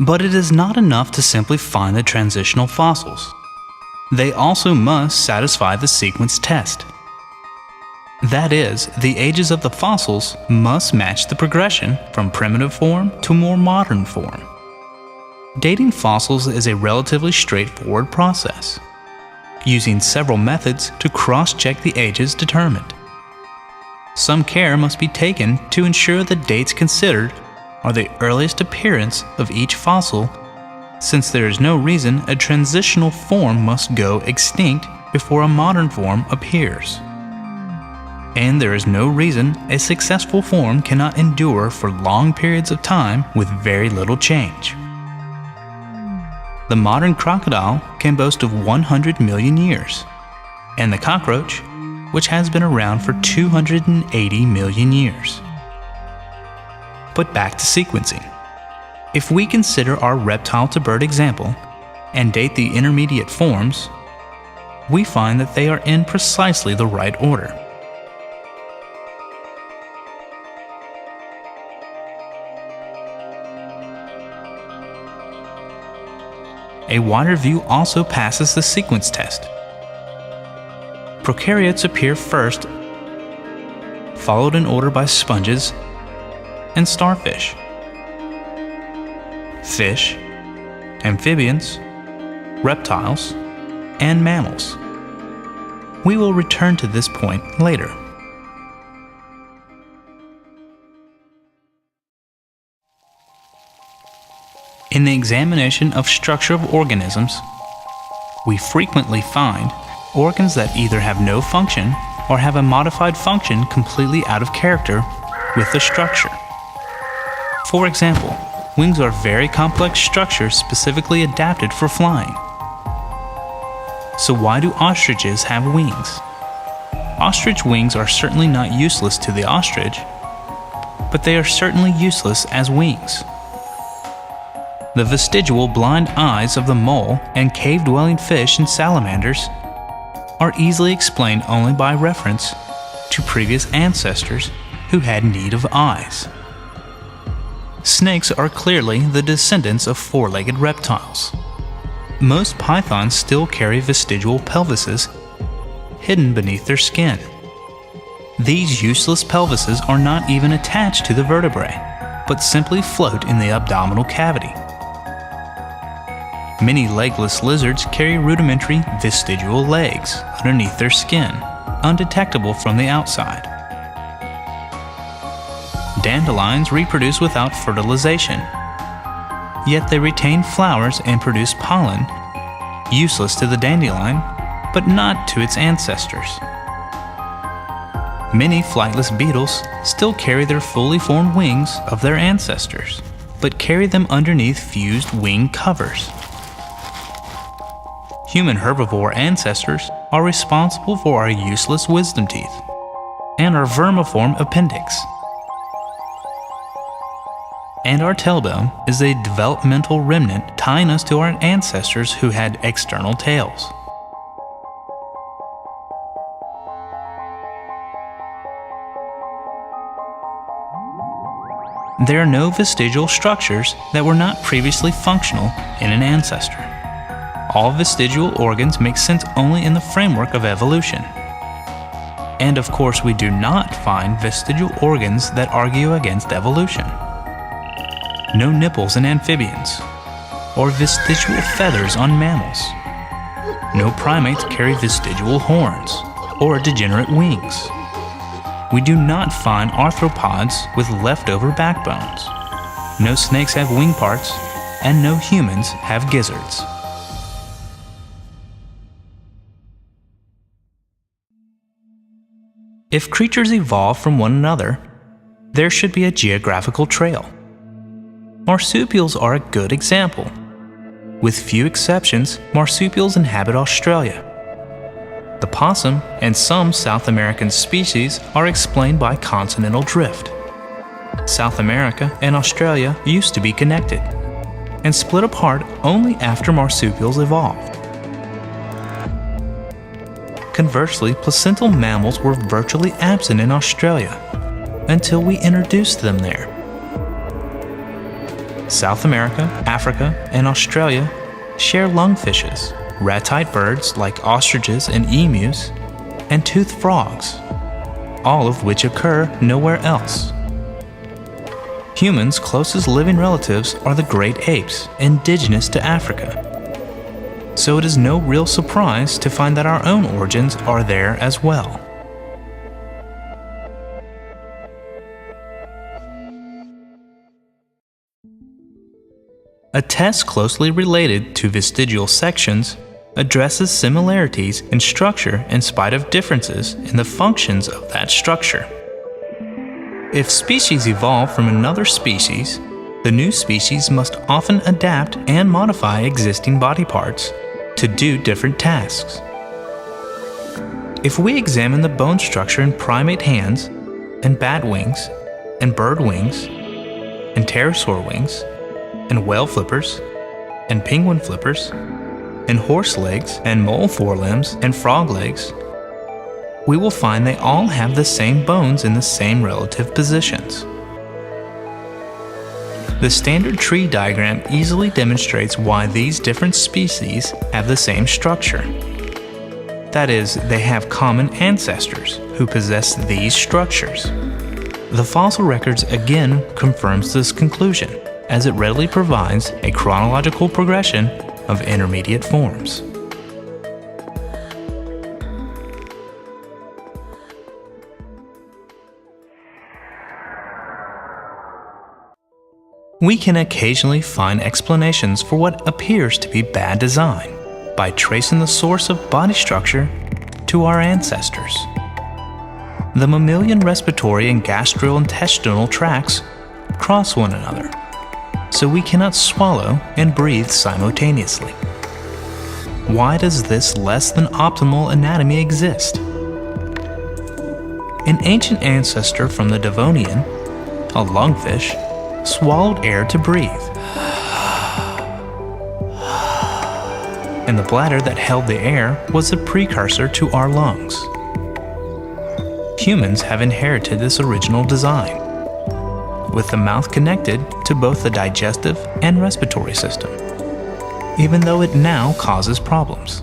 But it is not enough to simply find the transitional fossils. They also must satisfy the sequence test. That is, the ages of the fossils must match the progression from primitive form to more modern form. Dating fossils is a relatively straightforward process, using several methods to cross-check the ages determined. Some care must be taken to ensure the dates considered are the earliest appearance of each fossil, since there is no reason a transitional form must go extinct before a modern form appears. And there is no reason a successful form cannot endure for long periods of time with very little change. The modern crocodile can boast of 100 million years, and the cockroach, which has been around for 280 million years. But back to sequencing. If we consider our reptile-to-bird example and date the intermediate forms, we find that they are in precisely the right order. A wider view also passes the sequence test. Prokaryotes appear first, followed in order by sponges and starfish, fish, amphibians, reptiles, and mammals. We will return to this point later. In the examination of structure of organisms, we frequently find organs that either have no function or have a modified function completely out of character with the structure. For example, wings are very complex structures specifically adapted for flying. So why do ostriches have wings? Ostrich wings are certainly not useless to the ostrich, but they are certainly useless as wings. The vestigial blind eyes of the mole and cave-dwelling fish and salamanders are easily explained only by reference to previous ancestors who had need of eyes. Snakes are clearly the descendants of four-legged reptiles. Most pythons still carry vestigial pelvises hidden beneath their skin. These useless pelvises are not even attached to the vertebrae, but simply float in the abdominal cavity. Many legless lizards carry rudimentary vestigial legs underneath their skin, undetectable from the outside. Dandelions reproduce without fertilization, yet they retain flowers and produce pollen, useless to the dandelion, but not to its ancestors. Many flightless beetles still carry their fully formed wings of their ancestors, but carry them underneath fused wing covers. Human herbivore ancestors are responsible for our useless wisdom teeth and our vermiform appendix. And our tailbone is a developmental remnant tying us to our ancestors who had external tails. There are no vestigial structures that were not previously functional in an ancestor. All vestigial organs make sense only in the framework of evolution. And of course, we do not find vestigial organs that argue against evolution. No nipples in amphibians, or vestigial feathers on mammals. No primates carry vestigial horns, or degenerate wings. We do not find arthropods with leftover backbones. No snakes have wing parts, and no humans have gizzards. If creatures evolve from one another, there should be a geographical trail. Marsupials are a good example. With few exceptions, marsupials inhabit Australia. The possum and some South American species are explained by continental drift. South America and Australia used to be connected, and split apart only after marsupials evolved. Conversely, placental mammals were virtually absent in Australia until we introduced them there. South America, Africa, and Australia share lungfishes, ratite birds like ostriches and emus, and toothed frogs, all of which occur nowhere else. Humans' closest living relatives are the great apes, indigenous to Africa. So it is no real surprise to find that our own origins are there as well. A test closely related to vestigial sections addresses similarities in structure in spite of differences in the functions of that structure. If species evolve from another species, the new species must often adapt and modify existing body parts to do different tasks. If we examine the bone structure in primate hands, and bat wings, and bird wings, and pterosaur wings, and whale flippers, and penguin flippers, and horse legs, and mole forelimbs, and frog legs, we will find they all have the same bones in the same relative positions. The standard tree diagram easily demonstrates why these different species have the same structure. That is, they have common ancestors who possess these structures. The fossil records again confirms this conclusion, as it readily provides a chronological progression of intermediate forms. We can occasionally find explanations for what appears to be bad design by tracing the source of body structure to our ancestors. The mammalian respiratory and gastrointestinal tracts cross one another, so we cannot swallow and breathe simultaneously. Why does this less than optimal anatomy exist? An ancient ancestor from the Devonian, a lungfish, swallowed air to breathe, and the bladder that held the air was a precursor to our lungs. Humans have inherited this original design, with the mouth connected to both the digestive and respiratory system, even though it now causes problems.